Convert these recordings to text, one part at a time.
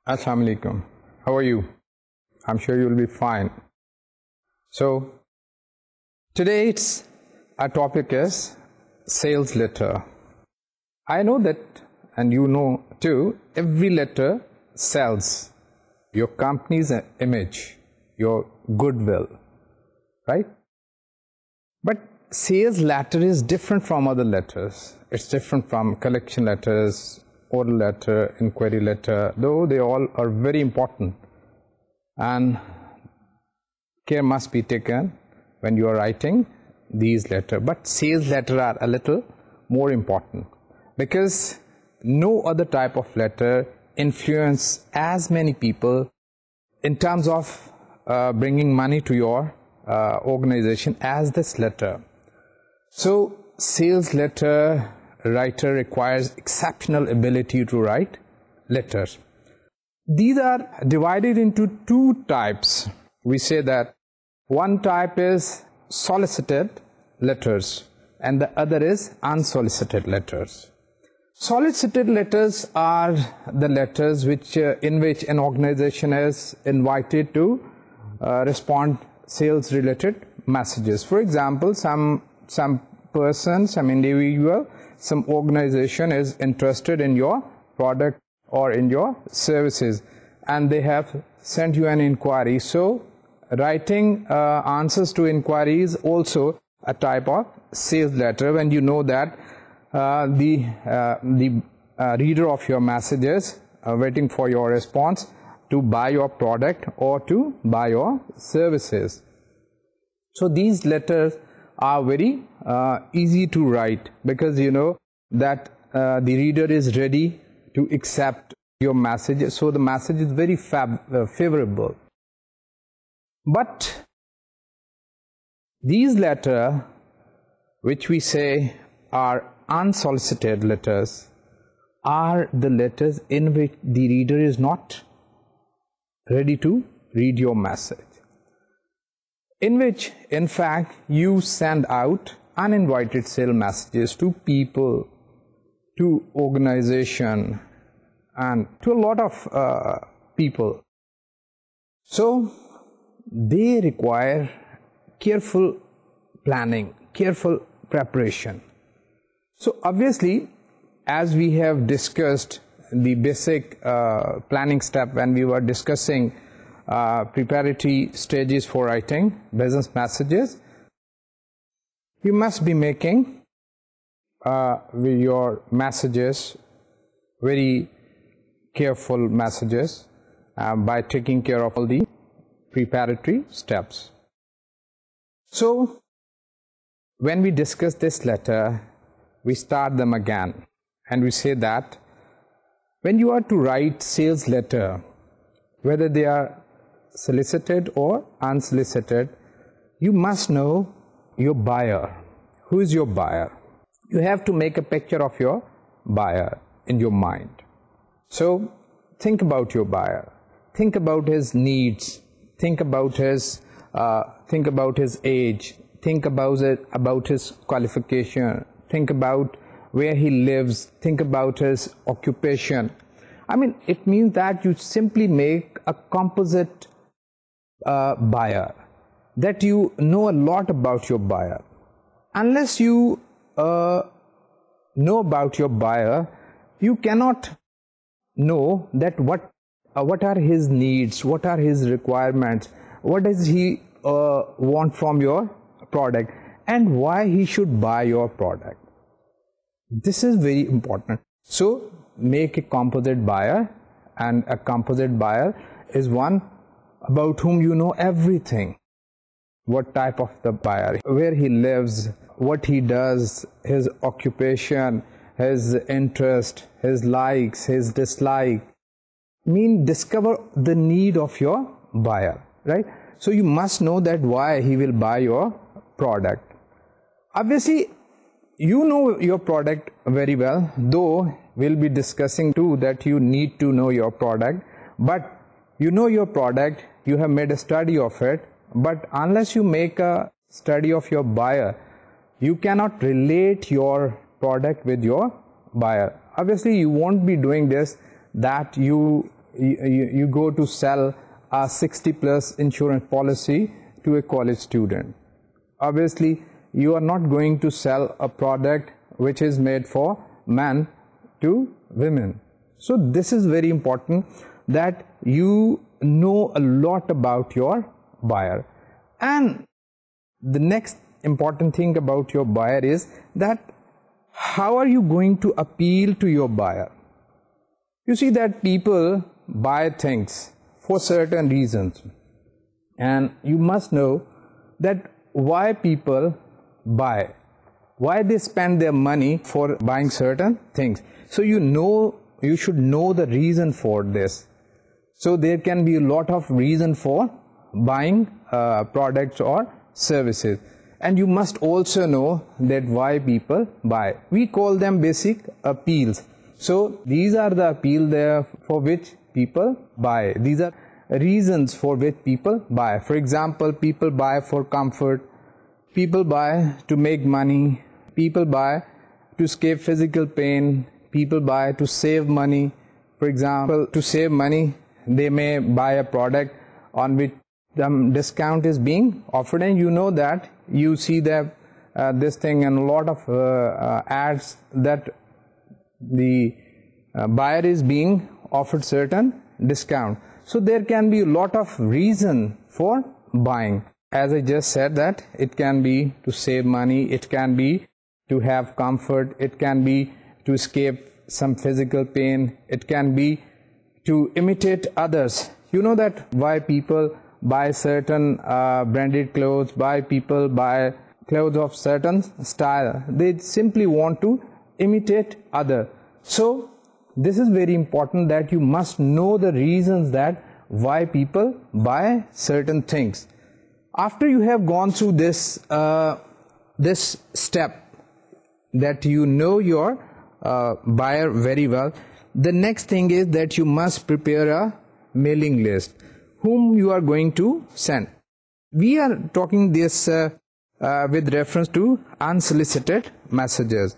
Assalamu alaikum. How are you? I'm sure you'll be fine. So, today our topic is sales letter. I know that, and you know too, every letter sells your company's image, your goodwill, right? But sales letter is different from other letters. It's different from collection letters, order letter, inquiry letter, though they all are very important. And care must be taken when you are writing these letters. But sales letters are a little more important because no other type of letter influence as many people in terms of bringing money to your organization as this letter. So, sales letter writer requires exceptional ability to write letters. These are divided into two types. We say that one type is solicited letters and the other is unsolicited letters. Solicited letters are the letters in which an organization is invited to respond sales related messages. For example, some person, some individual, some organization is interested in your product or in your services and they have sent you an inquiry. So, writing answers to inquiries also a type of sales letter when you know that the reader of your messages are waiting for your response to buy your product or to buy your services. So, these letters are very easy to write because you know that the reader is ready to accept your message. So, the message is very favorable. But these letters which we say are unsolicited letters are the letters in which the reader is not ready to read your message, in which in fact you send out uninvited sale messages to people, to organization and to a lot of people. So they require careful planning, careful preparation. So obviously, as we have discussed the basic planning step when we were discussing preparatory stages for writing business messages, you must be making with your messages very careful messages by taking care of all the preparatory steps. So, when we discuss this letter, we start them again and we say that when you are to write sales letter, whether they are solicited or unsolicited, you must know your buyer. Who is your buyer? You have to make a picture of your buyer in your mind. So, think about your buyer. Think about his needs. Think about his age. Think about his qualification. Think about where he lives. Think about his occupation. I mean, it means that you simply make a composite buyer, that you know a lot about your buyer. Unless you know about your buyer, you cannot know that what are his needs, what are his requirements, what does he want from your product, and why he should buy your product. This is very important. So, make a composite buyer, and a composite buyer is one about whom you know everything. What type of the buyer, where he lives, what he does, his occupation, his interest, his likes, his dislike. Discover the need of your buyer, right? So you must know that why he will buy your product. Obviously, you know your product very well, though we'll be discussing too that you need to know your product. But you know your product, you have made a study of it, but unless you make a study of your buyer, you cannot relate your product with your buyer. Obviously, you won't be doing this that you go to sell a 60+ insurance policy to a college student. Obviously, you are not going to sell a product which is made for men to women. So this is very important that you know a lot about your buyer. And the next important thing about your buyer is that how are you going to appeal to your buyer? You see that people buy things for certain reasons, and you must know that why people buy, why they spend their money for buying certain things. So you should know the reason for this. So there can be a lot of reason for buying products or services, and you must also know that why people buy. We call them basic appeals. So these are the appeal there for which people buy. These are reasons for which people buy. For example, people buy for comfort, people buy to make money, people buy to escape physical pain, people buy to save money. For example, to save money, they may buy a product on which the discount is being offered, and you know that you see that this thing and a lot of ads that the buyer is being offered certain discount. So there can be a lot of reason for buying. As I just said, that it can be to save money, it can be to have comfort, it can be to escape some physical pain, it can be to imitate others. You know that why people buy certain branded clothes, why people buy clothes of certain style. They simply want to imitate other. So this is very important that you must know the reasons that why people buy certain things. After you have gone through this step, that you know your buyer very well, the next thing is that you must prepare a mailing list whom you are going to send. We are talking this with reference to unsolicited messages.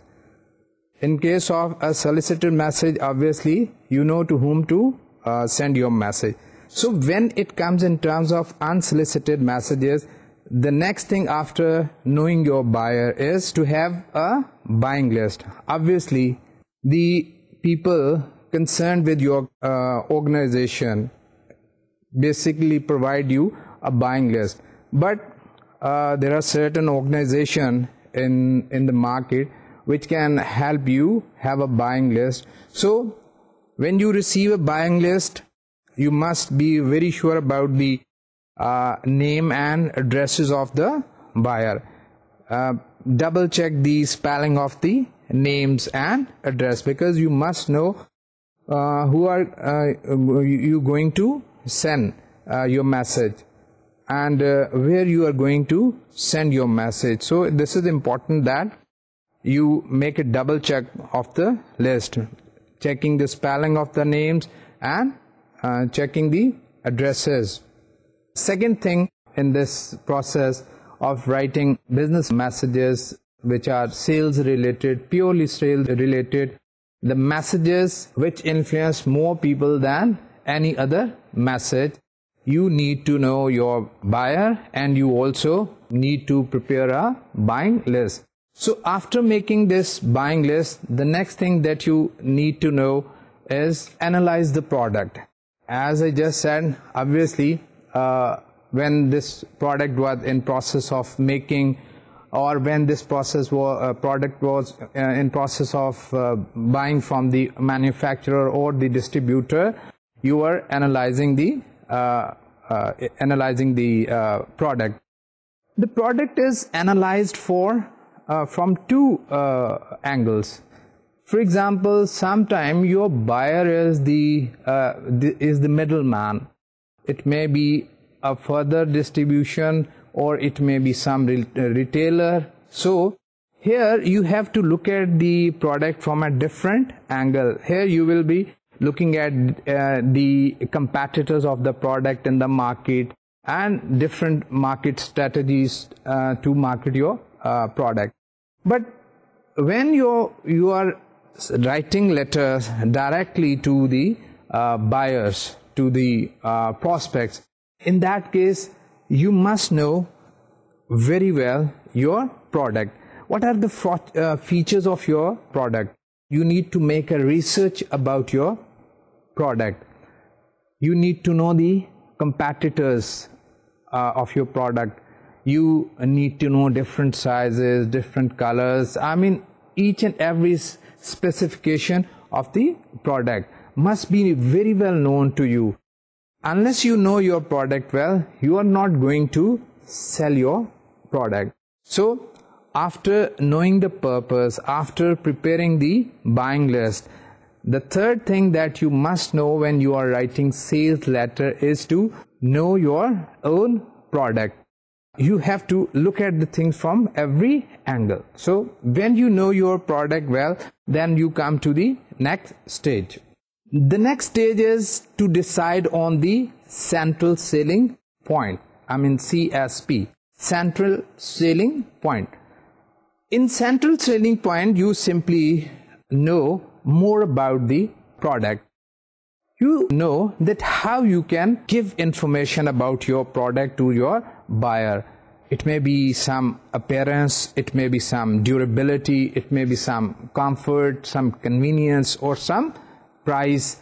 In case of a solicited message, obviously you know to whom to send your message. So when it comes in terms of unsolicited messages, the next thing after knowing your buyer is to have a buying list. Obviously, the people concerned with your organization basically provide you a buying list. But there are certain organizations in the market which can help you have a buying list. So when you receive a buying list, you must be very sure about the name and addresses of the buyer. Double check the spelling of the names and address, because you must know who are you going to send your message and where you are going to send your message. So this is important that you make a double check of the list, checking the spelling of the names and checking the addresses. Second thing in this process of writing business messages which are sales related, purely sales related, the messages which influence more people than any other message, you need to know your buyer and you also need to prepare a buying list. So after making this buying list, the next thing that you need to know is analyze the product. As I just said, obviously when this product was in process of making, or when this product was in process of buying from the manufacturer or the distributor, you are analyzing the product. The product is analyzed from two angles. For example, sometime your buyer is the middleman. It may be a further distribution, or it may be some retailer. So here you have to look at the product from a different angle. Here you will be looking at the competitors of the product in the market and different market strategies to market your product. But when you are writing letters directly to the buyers, to the prospects, in that case you must know very well your product. What are the features of your product? You need to make a research about your product. You need to know the competitors of your product. You need to know different sizes, different colors. I mean, each and every specification of the product must be very well known to you. Unless you know your product well, you are not going to sell your product. So after knowing the purpose, after preparing the buying list, the third thing that you must know when you are writing sales letter is to know your own product. You have to look at the things from every angle. So when you know your product well, then you come to the next stage. The next stage is to decide on the central selling point. I mean CSP, central selling point. In central selling point, you simply know more about the product. You know that how you can give information about your product to your buyer. It may be some appearance, it may be some durability, it may be some comfort, some convenience, or some price,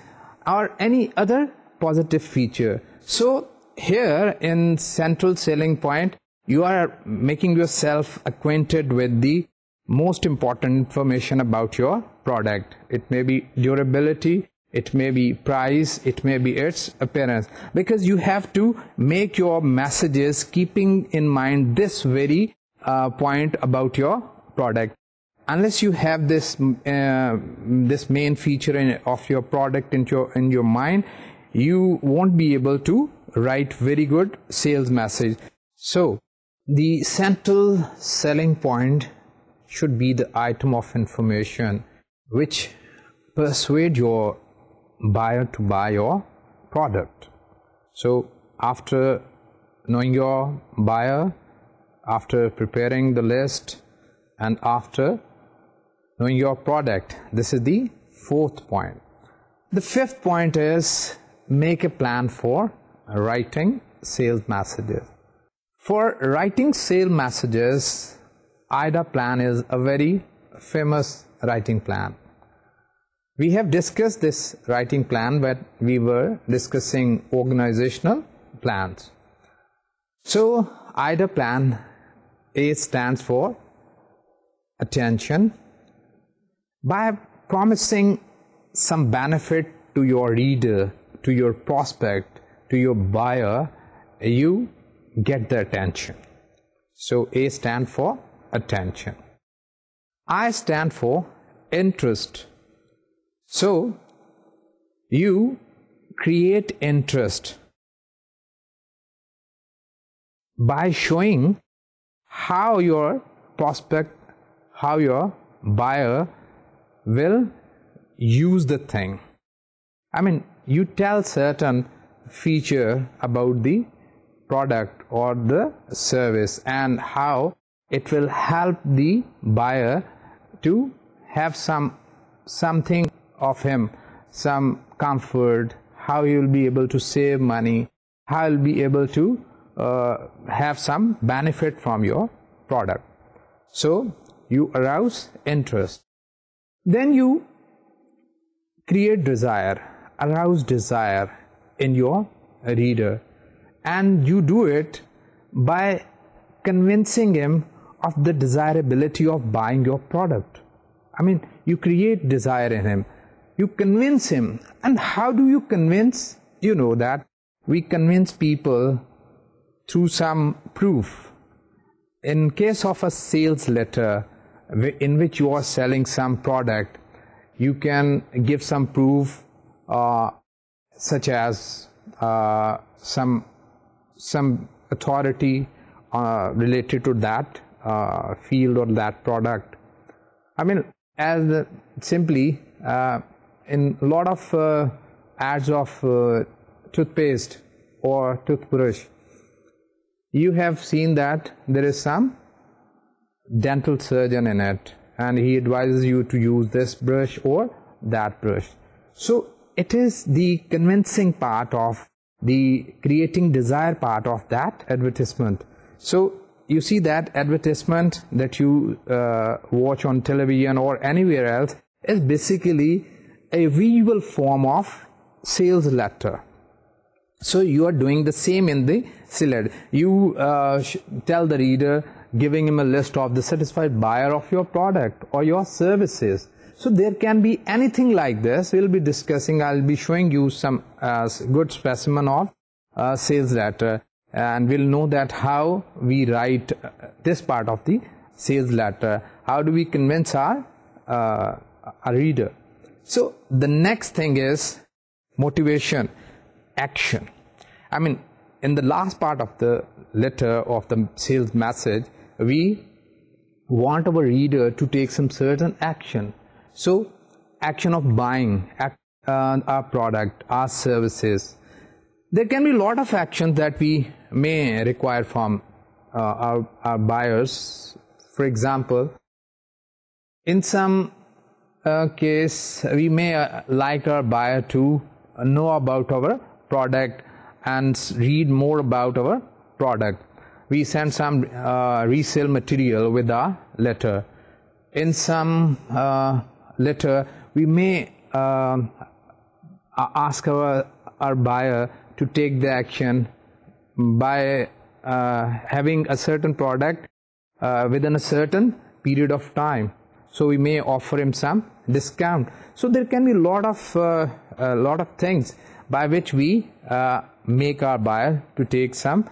or any other positive feature. So here in central selling point, you are making yourself acquainted with the most important information about your product. It may be durability, it may be price, it may be its appearance, because you have to make your messages keeping in mind this very point about your product. Unless you have this main feature of your product in your mind, you won't be able to write very good sales message. So the central selling point should be the item of information which persuade your buyer to buy your product. So after knowing your buyer, after preparing the list, and after knowing your product, this is the fourth point. The fifth point is make a plan for writing sales messages. For writing sales messages, IDA plan is a very famous writing plan. We have discussed this writing plan when we were discussing organizational plans. So IDA plan, A stands for attention. By promising some benefit to your reader, to your prospect, to your buyer, you get the attention. So A stands for attention. I stand for interest. So you create interest by showing how your prospect, how your buyer will use the thing. I mean, you tell certain feature about the product or the service and how it will help the buyer to have something of him, some comfort, how he will be able to save money, how he will be able to have some benefit from your product. So you arouse interest. Then you create desire, arouse desire in your reader, and you do it by convincing him of the desirability of buying your product. I mean, you create desire in him, you convince him. And how do you convince? You know that we convince people through some proof. In case of a sales letter in which you are selling some product, You can give some proof, such as some authority related to that field or that product. I mean, as simply in a lot of ads of toothpaste or toothbrush, you have seen that there is some dental surgeon in it, and he advises you to use this brush or that brush. So it is the convincing part of the creating desire part of that advertisement. So you see that advertisement that you watch on television or anywhere else is basically a visual form of sales letter. So you are doing the same in the sales. You tell the reader, giving him a list of the satisfied buyer of your product or your services. So there can be anything like this. We'll be discussing, I'll be showing you some good specimen of sales letter, and we'll know that how we write this part of the sales letter. How do we convince our reader? So the next thing is motivation, action. I mean, in the last part of the letter of the sales message, we want our reader to take some certain action. So action of buying our product, our services. There can be a lot of actions that we may require from our buyers. For example, in some case, we may like our buyer to know about our product and read more about our product. We send some resale material with our letter. In some letter, we may ask our buyer to take the action by having a certain product within a certain period of time. So we may offer him some discount. So there can be a lot of things by which we make our buyer to take some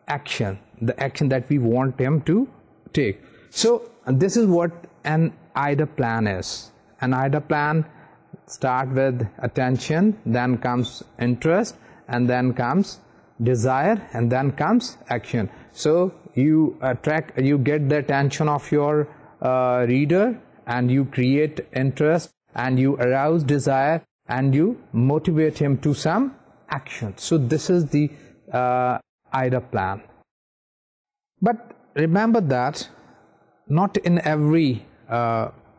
action, the action that we want him to take. So this is what an IDA plan is. An IDA plan starts with attention, then comes interest, and then comes desire, and then comes action. So you get the attention of your reader, and you create interest, and you arouse desire, and you motivate him to some action. So this is the IDA plan. But remember that not in every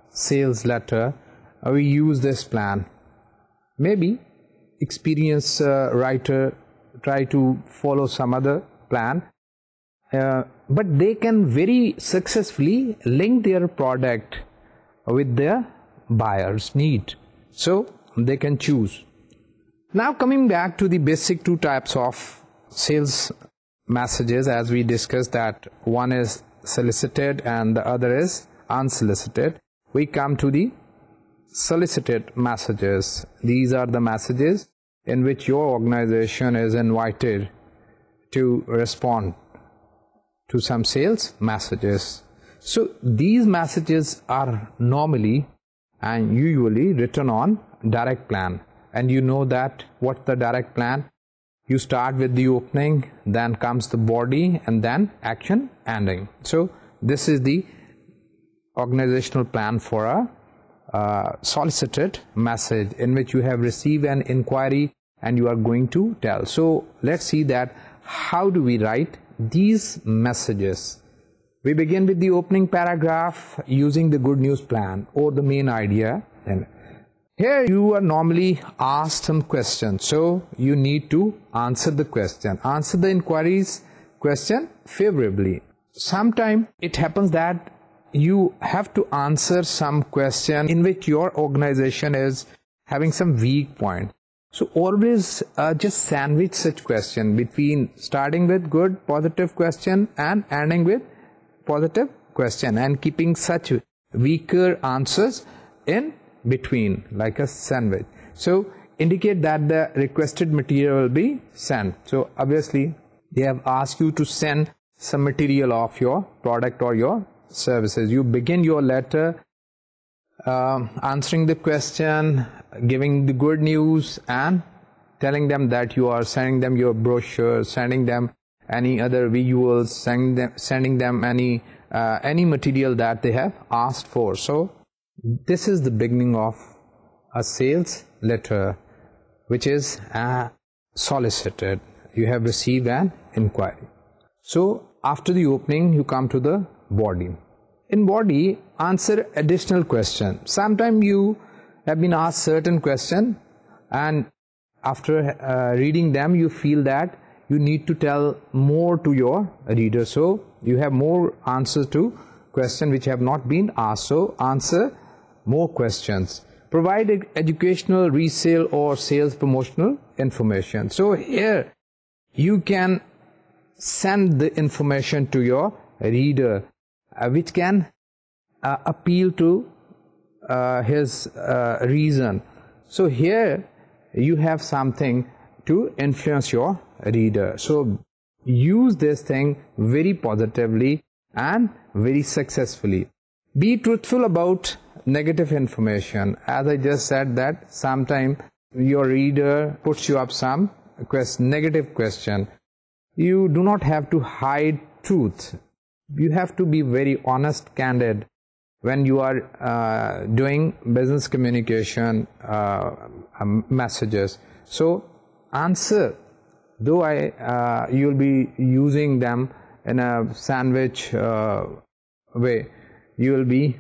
sales letter we use this plan. Maybe experienced writer try to follow some other plan, but they can very successfully link their product with their buyer's need. So they can choose. Now coming back to the basic two types of sales messages, as we discussed that one is solicited and the other is unsolicited. We come to the solicited messages. These are the messages in which your organization is invited to respond to some sales messages. So these messages are normally and usually written on direct plan. And you know that what's the direct plan? You start with the opening, then comes the body, and then action ending. So this is the organizational plan for a solicited message in which you have received an inquiry and you are going to tell. So let's see that how do we write these messages. We begin with the opening paragraph using the good news plan or the main idea. And here you are normally asked some questions, so you need to answer the question, answer the inquiry's question favorably. Sometimes it happens that you have to answer some question in which your organization is having some weak point. So always just sandwich such question between starting with good positive question and ending with positive question, and keeping such weaker answers in between like a sandwich. So indicate that the requested material will be sent. So obviously they have asked you to send some material of your product or your services. You begin your letter answering the question, giving the good news, and telling them that you are sending them your brochure, sending them any other visuals, sending them any material that they have asked for. So this is the beginning of a sales letter, which is solicited. You have received an inquiry. So after the opening, you come to the body. In body, answer additional question. Sometimes you have been asked certain question, and after reading them, you feel that you need to tell more to your reader. So you have more answers to questions which have not been asked. So answer more questions. Provide educational, resale or sales promotional information. So here you can send the information to your reader, which can appeal to his reason. So here you have something to influence your reader. So use this thing very positively and very successfully. Be truthful about negative information. As I just said, that sometimes your reader puts you up some negative question. You do not have to hide truth. You have to be very honest, candid when you are doing business communication messages. So answer, though you'll be using them in a sandwich way, you will be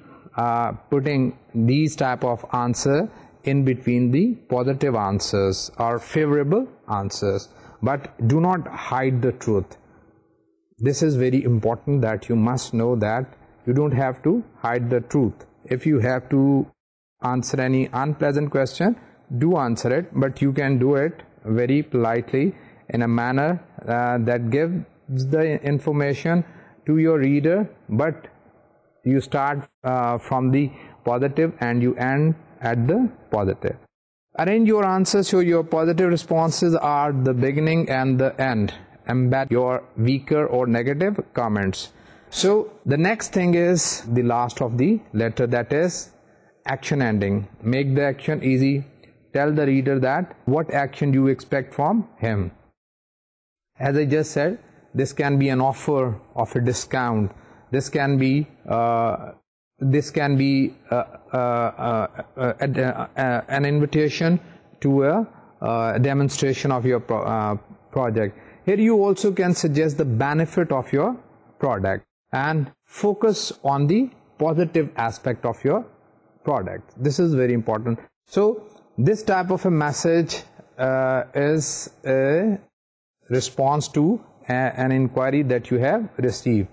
putting these type of answer in between the positive answers or favorable answers, but do not hide the truth. This is very important, that you must know that you don't have to hide the truth. If you have to answer any unpleasant question, do answer it, but you can do it very politely in a manner that gives the information to your reader, but you start from the positive and you end at the positive. Arrange your answers so your positive responses are the beginning and the end. Embed your weaker or negative comments. So the next thing is the last of the letter, that is action ending. Make the action easy. Tell the reader that what action you expect from him. As I just said, this can be an offer of a discount. This can be an invitation to a demonstration of your project. Here you also can suggest the benefit of your product and focus on the positive aspect of your product. This is very important. So this type of a message is a response to an inquiry that you have received.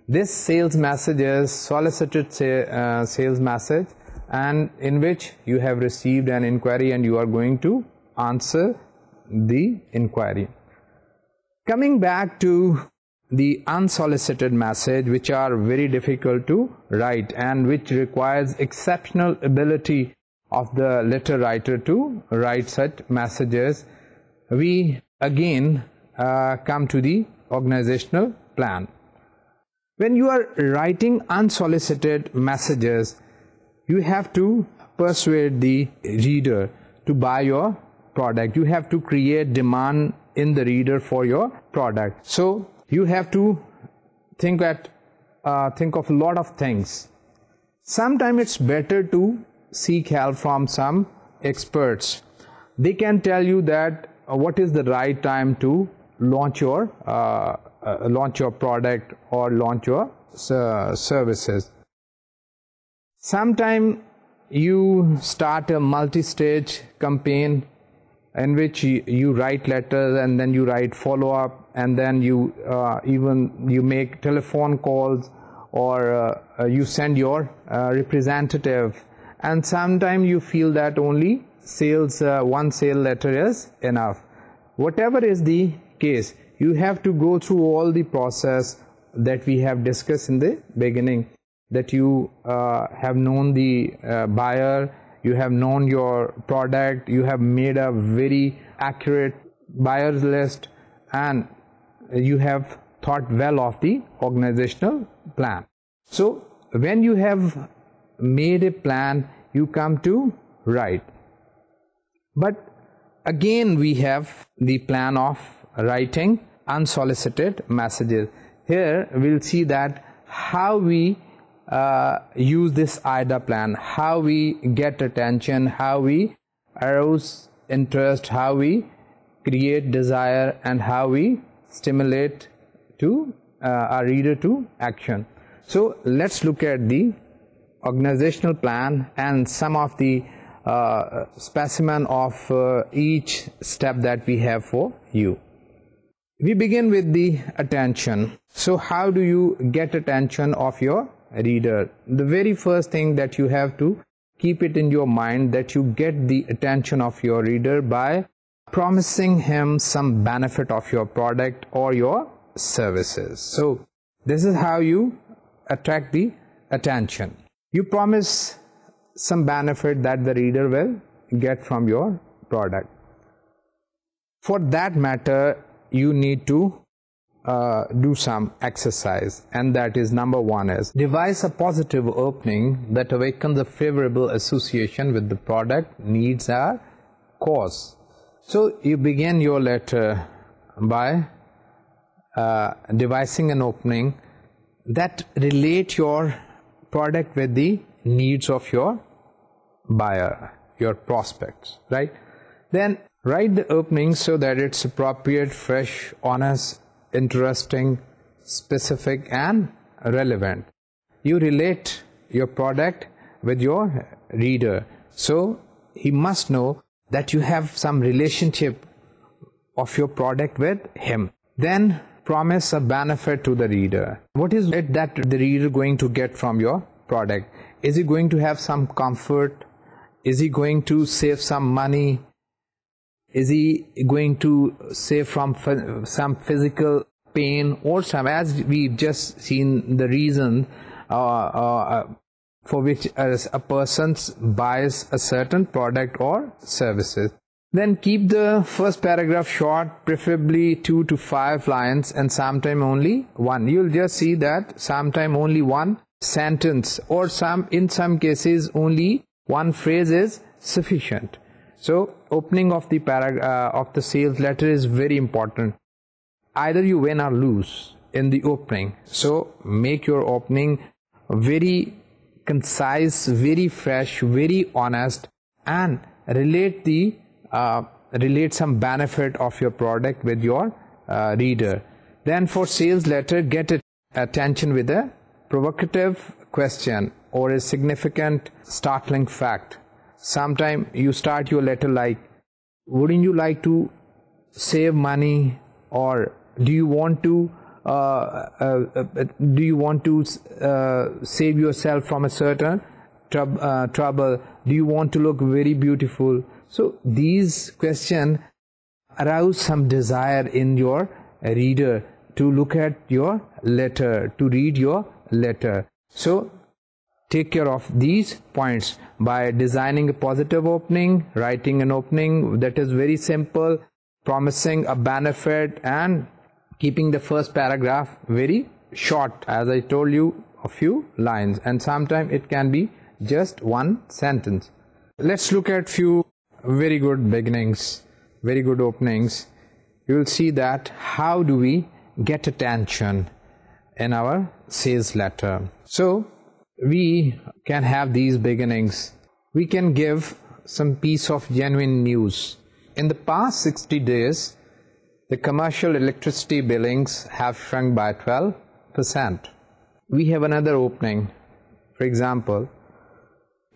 This sales message is solicited sales message, and in which you have received an inquiry and you are going to answer the inquiry. Coming back to the unsolicited message, which are very difficult to write and which requires exceptional ability of the letter writer to write such messages, we again come to the organizational plan. When you are writing unsolicited messages, you have to persuade the reader to buy your product. You have to create demand in the reader for your product. So you have to think of a lot of things. Sometimes it's better to seek help from some experts. They can tell you that what is the right time to launch your product or launch your services. Sometimes you start a multi-stage campaign in which you write letters and then you write follow-up, and then you make telephone calls, or you send your representative, and sometimes you feel that only one sale letter is enough. Whatever is the case, you have to go through all the process that we have discussed in the beginning, that you have known the buyer, you have known your product, you have made a very accurate buyer's list, and you have thought well of the organizational plan. So when you have made a plan, you come to write. But again we have the plan of writing unsolicited messages. Here we'll see that how we use this IDA plan, how we get attention, how we arouse interest, how we create desire, and how we stimulate to our reader to action. So let's look at the organizational plan and some of the specimen of each step that we have for you. We begin with the attention. So how do you get attention of your reader? The very first thing that you have to keep it in your mind that you get the attention of your reader by promising him some benefit of your product or your services. So this is how you attract the attention. You promise some benefit that the reader will get from your product. For that matter, you need to do some exercise, and that is number one is devise a positive opening that awakens a favorable association with the product, needs, or cause. So you begin your letter by devising an opening that relate your product with the needs of your buyer, your prospects, right? Then write the opening so that it's appropriate, fresh, honest, interesting, specific, and relevant. You relate your product with your reader, so he must know that you have some relationship of your product with him. Then promise a benefit to the reader. What is it that the reader going to get from your product? Is he going to have some comfort? Is he going to save some money? Is he going to save from some physical pain or some, as we've just seen the reason for which a person buys a certain product or services. Then keep the first paragraph short, preferably 2 to 5 lines, and sometime only one. You'll just see that sometime only one sentence, or in some cases only one phrase is sufficient. So opening of the of the sales letter is very important. Either you win or lose in the opening. So make your opening very concise, very fresh, very honest, and relate some benefit of your product with your reader. Then for sales letter, get attention with a provocative question or a significant, startling fact. Sometime you start your letter like, wouldn't you like to save money, or do you want to save yourself from a certain trouble? Do you want to look very beautiful? So these questions arouse some desire in your reader to look at your letter, to read your letter. So take care of these points by designing a positive opening, writing an opening that is very simple, promising a benefit, and keeping the first paragraph very short. As I told you, a few lines, and sometimes it can be just one sentence. Let's look at few very good beginnings, very good openings. You will see that how do we get attention in our sales letter. So we can have these beginnings. We can give some piece of genuine news. In the past 60 days, the commercial electricity billings have shrunk by 12%. We have another opening. For example,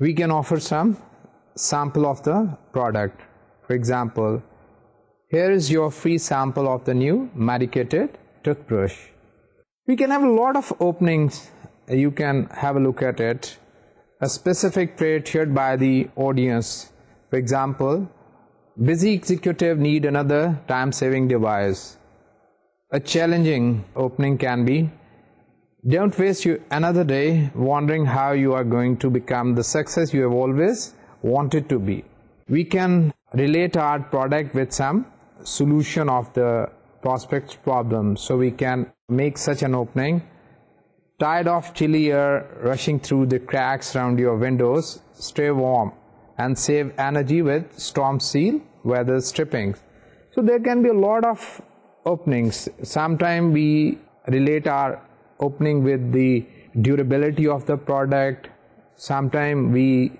we can offer some sample of the product. For example, here is your free sample of the new medicated toothbrush. We can have a lot of openings. You can have a look at it. A specific trait shared by the audience. For example, busy executive need another time-saving device. A challenging opening can be, don't waste another day wondering how you are going to become the success you have always wanted to be. We can relate our product with some solution of the prospect's problem. So we can make such an opening. Tired of chilly air rushing through the cracks around your windows? Stay warm and save energy with storm seal weather strippings. So there can be a lot of openings. Sometimes we relate our opening with the durability of the product. Sometimes we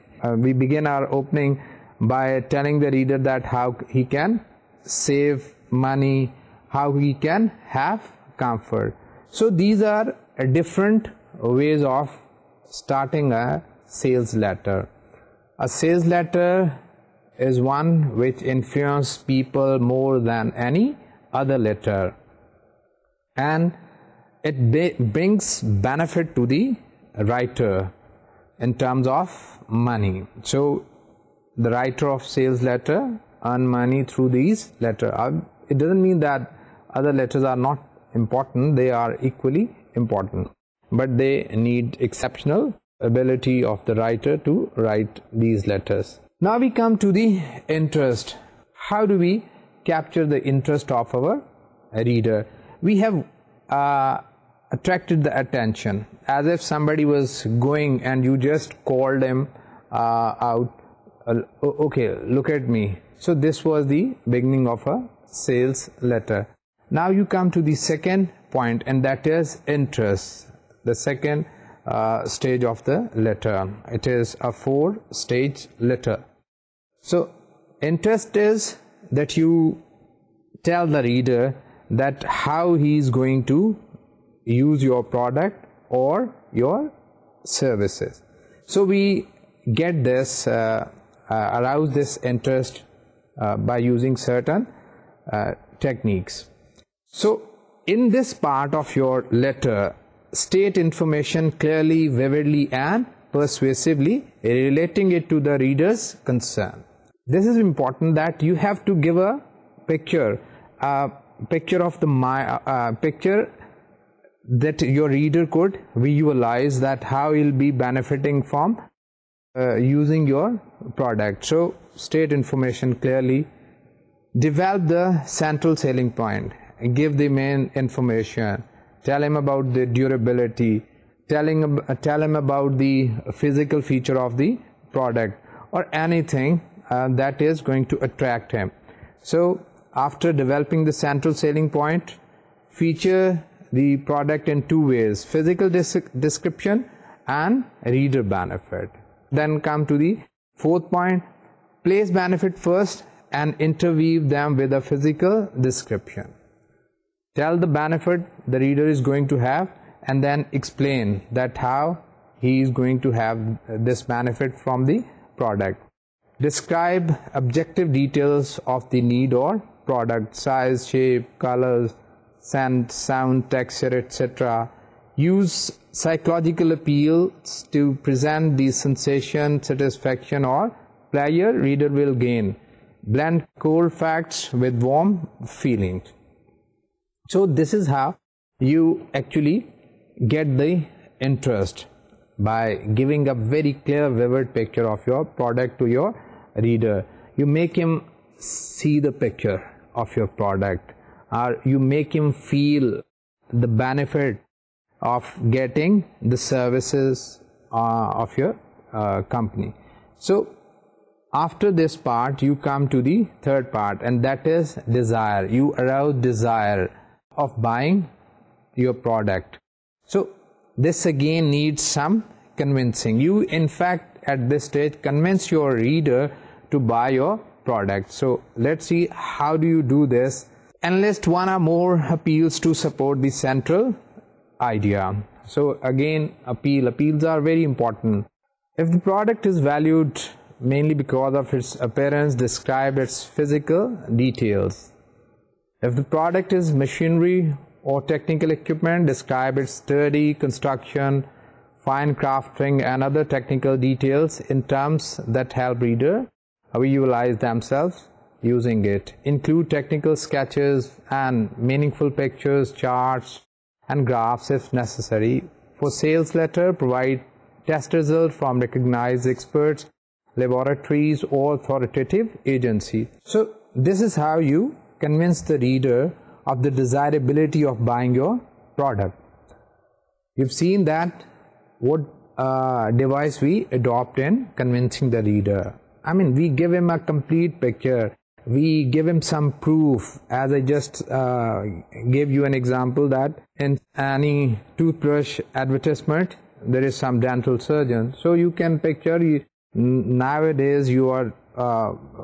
begin our opening by telling the reader that how he can save money, how he can have comfort. So these are different ways of starting a sales letter. A sales letter is one which influences people more than any other letter, and it brings benefit to the writer in terms of money. So the writer of sales letter earn money through these letters. It doesn't mean that other letters are not important. They are equally important, but they need exceptional ability of the writer to write these letters. Now we come to the interest. How do we capture the interest of our reader? We have attracted the attention, as if somebody was going and you just called him out. Okay, look at me. So this was the beginning of a sales letter. Now you come to the second point, and that is interest, the second stage of the letter. It is a 4-stage letter. So interest is that you tell the reader that how he is going to use your product or your services. So we get this, arouse this interest by using certain techniques. So in this part of your letter, state information clearly, vividly and persuasively, relating it to the reader's concern. This is important, that you have to give a picture of the picture that your reader could visualize, that how he'll be benefiting from using your product. So state information clearly, develop the central selling point, give the main information, tell him about the durability, tell him about the physical feature of the product, or anything that is going to attract him. So after developing the central selling point, feature the product in 2 ways: physical description and reader benefit. Then come to the 4th point, place benefit first and interweave them with a physical description. Tell the benefit the reader is going to have, and then explain that how he is going to have this benefit from the product. Describe objective details of the need or product: size, shape, colors, scent, sound, texture, etc. Use psychological appeals to present the sensation, satisfaction or pleasure reader will gain. Blend cold facts with warm feelings. So this is how you actually get the interest, by giving a very clear, vivid picture of your product to your reader. You make him see the picture of your product, or you make him feel the benefit of getting the services of your company. So after this part, you come to the 3rd part, and that is desire. You arouse desire of buying your product. So this again needs some convincing. You in fact at this stage convince your reader to buy your product. So let's see how do you do this. Enlist 1 or more appeals to support the central idea. So again, appeals are very important. If the product is valued mainly because of its appearance, describe its physical details. If the product is machinery or technical equipment, describe its sturdy construction, fine crafting and other technical details in terms that help reader visualize themselves using it. Include technical sketches and meaningful pictures, charts and graphs if necessary. For sales letter, provide test results from recognized experts, laboratories or authoritative agency. So this is how you convince the reader of the desirability of buying your product. You've seen that what device we adopt in convincing the reader. I mean, we give him a complete picture. We give him some proof. As I just gave you an example that in any toothbrush advertisement, there is some dental surgeon. So you can picture, nowadays you are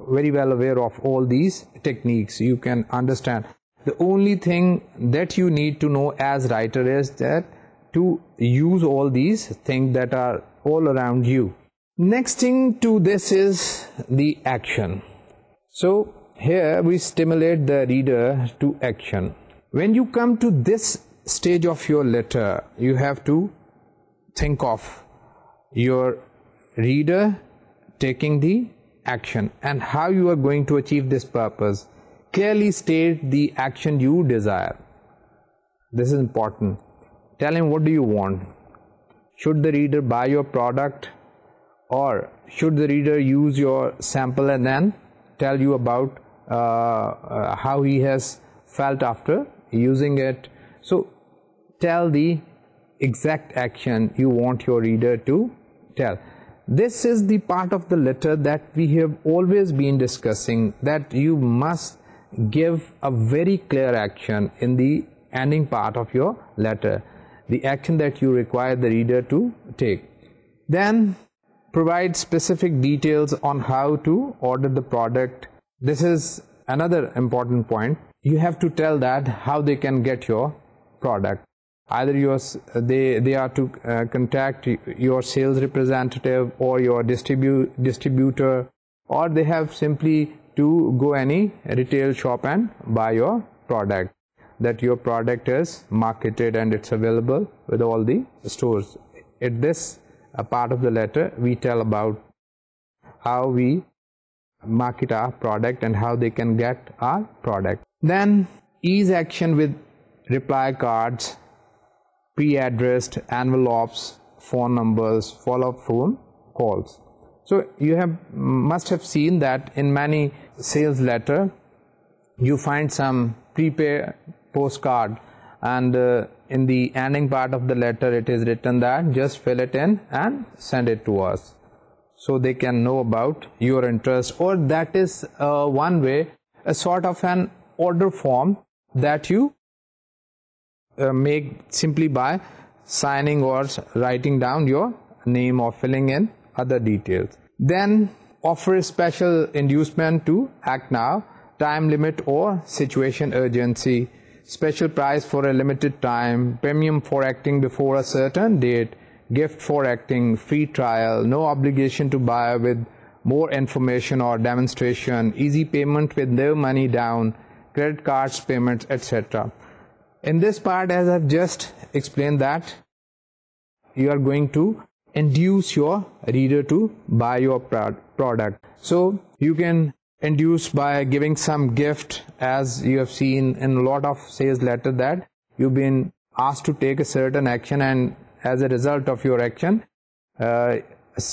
very well aware of all these techniques. You can understand. The only thing that you need to know as writer is that to use all these things that are all around you. Next thing to this is the action. So here we stimulate the reader to action. When you come to this stage of your letter, you have to think of your reader taking the action and how you are going to achieve this purpose. Clearly state the action you desire. This is important. Tell him, what do you want? Should the reader buy your product, or should the reader use your sample and then tell you about how he has felt after using it? So tell the exact action you want your reader to tell. This is the part of the letter that we have always been discussing, that you must give a very clear action in the ending part of your letter, the action that you require the reader to take. Then provide specific details on how to order the product. This is another important point. You have to tell that how they can get your product. Either they are to contact your sales representative or your distributor, or they have simply to go any retail shop and buy your product, that your product is marketed and it's available with all the stores. At this part of the letter, we tell about how we market our product and how they can get our product. Then ease action with reply cards, pre-addressed envelopes, phone numbers, follow-up phone calls. So you must have seen that in many sales letter you find some prepaid postcard, and in the ending part of the letter it is written that just fill it in and send it to us, so they can know about your interest. Or that is one way, a sort of an order form that you make simply by signing or writing down your name or filling in other details. Then offer a special inducement to act now, time limit or situation urgency, special price for a limited time, premium for acting before a certain date, gift for acting, free trial, no obligation to buy with more information or demonstration, easy payment with no money down, credit cards payments, etc. In this part, as I've just explained, that you are going to induce your reader to buy your product. So you can induce by giving some gift, as you have seen in a lot of sales letter that you've been asked to take a certain action, and as a result of your action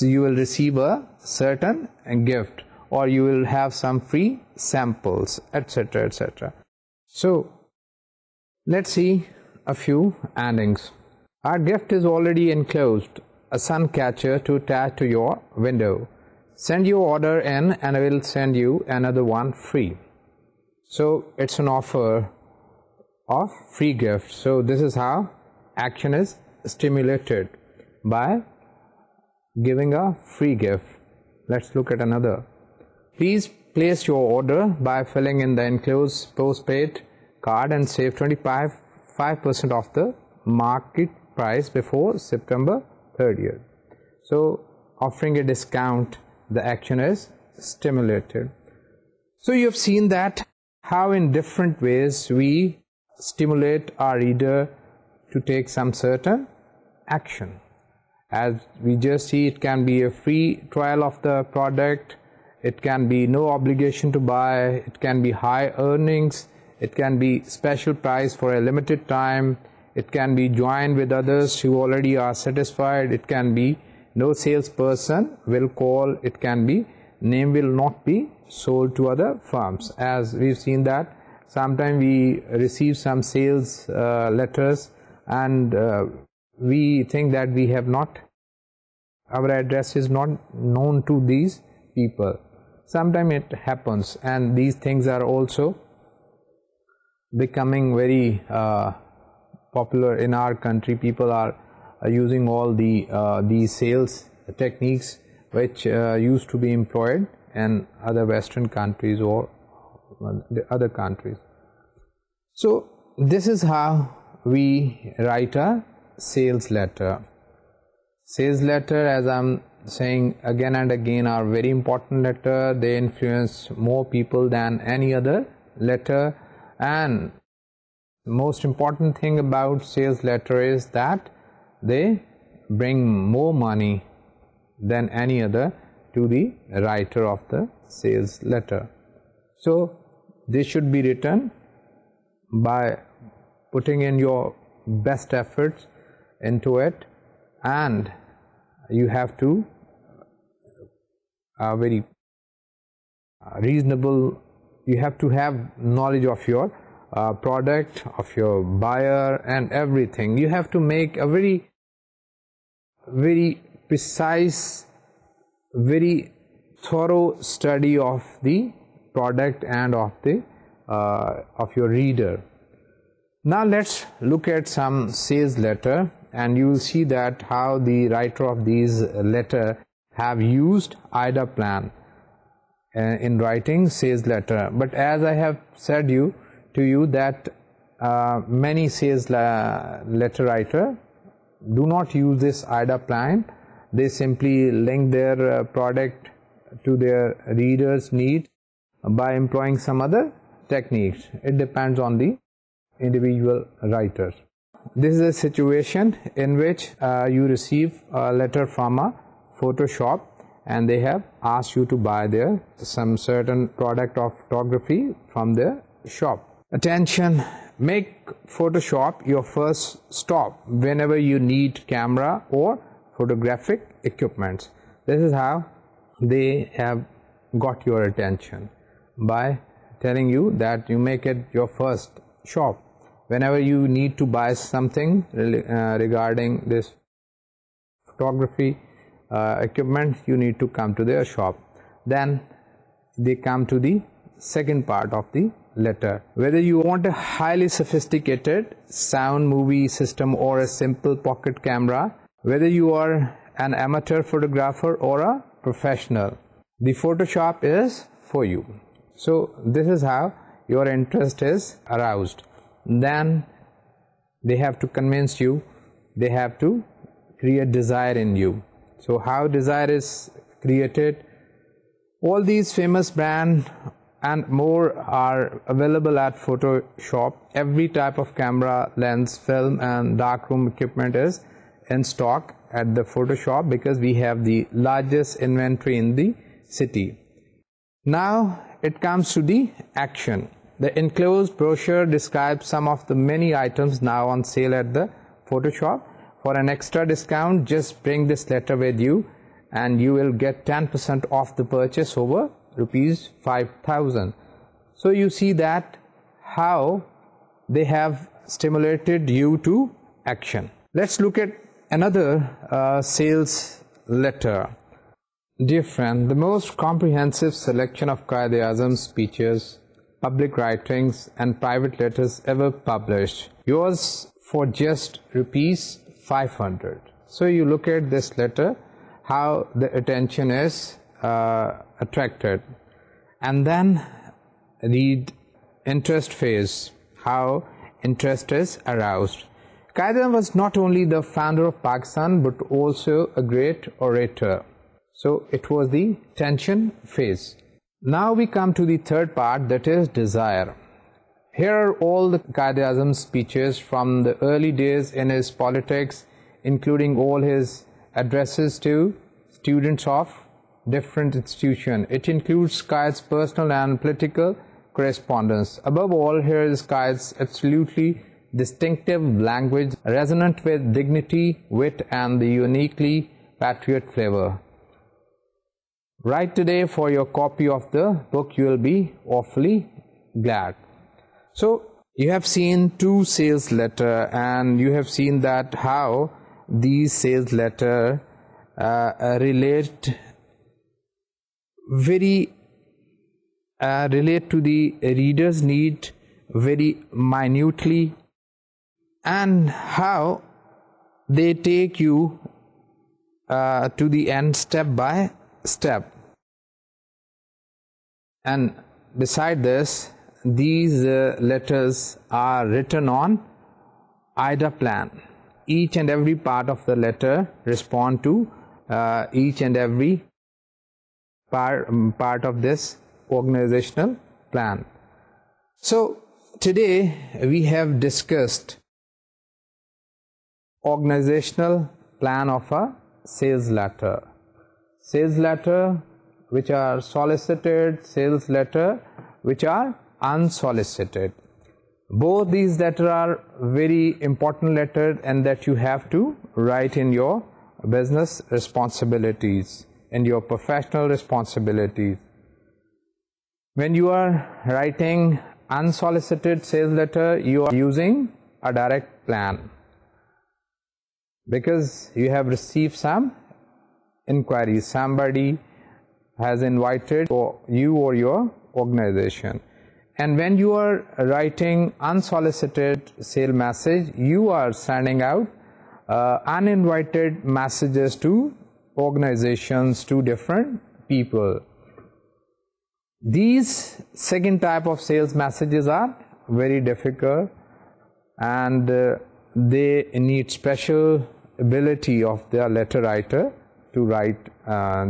you will receive a certain gift, or you will have some free samples, etc., etc. So let's see a few endings. Our gift is already enclosed, a sun catcher to attach to your window. Send your order in and I will send you another one free. So it's an offer of free gift. So this is how action is stimulated, by giving a free gift. Let's look at another. Please place your order by filling in the enclosed postpaid card and save 25% of the market price before September 30th. So offering a discount, the action is stimulated. So you have seen that how in different ways we stimulate our reader to take some certain action. As we just see, it can be a free trial of the product, it can be no obligation to buy, it can be high earnings, it can be special price for a limited time, it can be joined with others who already are satisfied, it can be no salesperson will call, it can be name will not be sold to other firms. As we've seen that sometimes we receive some sales letters and we think that we have not, our address is not known to these people. Sometimes it happens, and these things are also becoming very popular in our country. People are using all these sales techniques which used to be employed in other Western countries or the other countries. So this is how we write a sales letter. Sales letter, as I'm saying again and again, are very important letter. They influence more people than any other letter, and most important thing about sales letter is that they bring more money than any other to the writer of the sales letter. So this should be written by putting in your best efforts into it, and you have to very reasonable, you have to have knowledge of your product, of your buyer and everything. You have to make a very precise, very thorough study of the product and of the of your reader. Now let's look at some sales letter, and you will see that how the writer of these letter have used IDA plan in writing sales letter. But as I have said to you that many sales letter writer do not use this IDA plan. They simply link their product to their readers' need by employing some other techniques. It depends on the individual writers. This is a situation in which you receive a letter from a photo shop, and they have asked you to buy some certain product of photography from their shop. Attention, make Photoshop your first stop whenever you need camera or photographic equipment. This is how they have got your attention, by telling you that you make it your first shop. Whenever you need to buy something regarding this photography equipment, you need to come to their shop. Then they come to the second part of the letter. Whether you want a highly sophisticated sound movie system or a simple pocket camera, whether you are an amateur photographer or a professional, the Photoshop is for you. So this is how your interest is aroused. Then they have to convince you, they have to create desire in you. So how desire is created? All these famous brands and more are available at Photoshop. Every type of camera, lens, film and darkroom equipment is in stock at the Photoshop, because we have the largest inventory in the city. Now it comes to the action. The enclosed brochure describes some of the many items now on sale at the Photoshop. For an extra discount, just bring this letter with you and you will get 10% off the purchase over rupees 5,000. So you see that how they have stimulated you to action. Let's look at another sales letter. Dear friend, the most comprehensive selection of Quaid-e-Azam speeches, public writings and private letters ever published. Yours for just rupees 500. So you look at this letter, how the attention is attracted, and then read interest phase, how interest is aroused. Quaid-e-Azam was not only the founder of Pakistan but also a great orator. So it was the tension phase. Now we come to the third part, that is desire. Here are all the Quaid-e-Azam speeches from the early days in his politics, including all his addresses to students of different institutions. It includes Quaid's personal and political correspondence. Above all, here is Quaid's absolutely distinctive language, resonant with dignity, wit and the uniquely patriot flavor. Write today for your copy of the book. You will be awfully glad. So you have seen two sales letter, and you have seen that how these sales letter relate to the reader's need very minutely, and how they take you to the end step by step. And beside this, these letters are written on IDA plan. Each and every part of the letter respond to each and every part of this organizational plan. So today we have discussed organizational plan of a sales letter. Sales letter which are solicited, sales letter which are unsolicited. Both these letters are very important letters, and that you have to write in your business responsibilities and your professional responsibilities. When you are writing unsolicited sales letter, you are using a direct plan, because you have received some inquiries. Somebody has invited you or your organization. And when you are writing unsolicited sale message, you are sending out uninvited messages to organizations, to different people. These second type of sales messages are very difficult, and they need special ability of the letter writer to write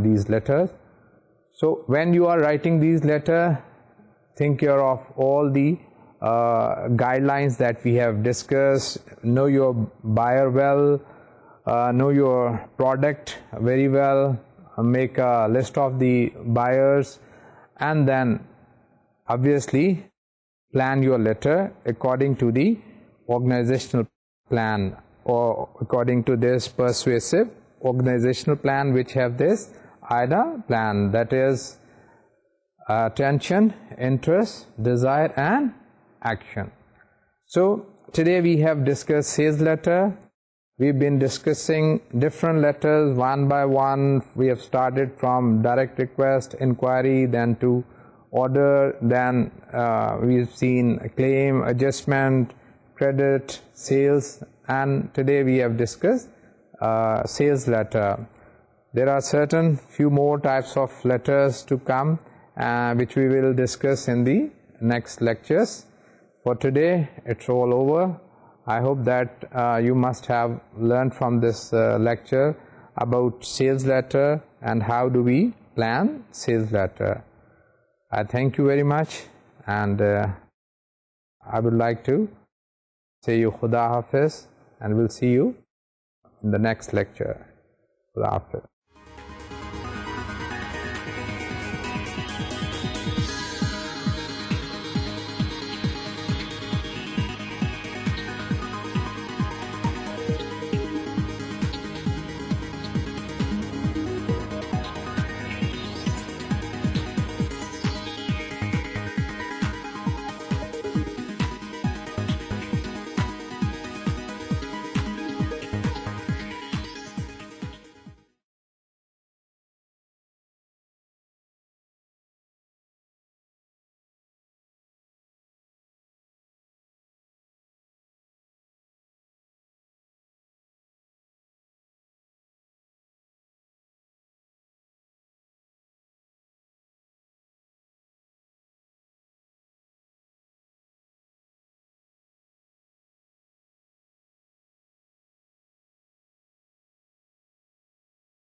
these letters. So when you are writing these letters, think care of all the guidelines that we have discussed. Know your buyer well, know your product very well, make a list of the buyers, and then obviously plan your letter according to the organizational plan, or according to this persuasive organizational plan, which have this IDA plan, that is attention, interest, desire, and action. So today we have discussed sales letter. We've been discussing different letters one by one. We have started from direct request, inquiry, then to order, then we've seen claim, adjustment, credit, sales, and today we have discussed sales letter. There are certain few more types of letters to come, which we will discuss in the next lectures. For today, it's all over. I hope that you must have learned from this lecture about sales letter and how do we plan sales letter. I thank you very much, and I would like to say you Khuda Hafiz, and we'll see you in the next lecture. Khuda Hafiz.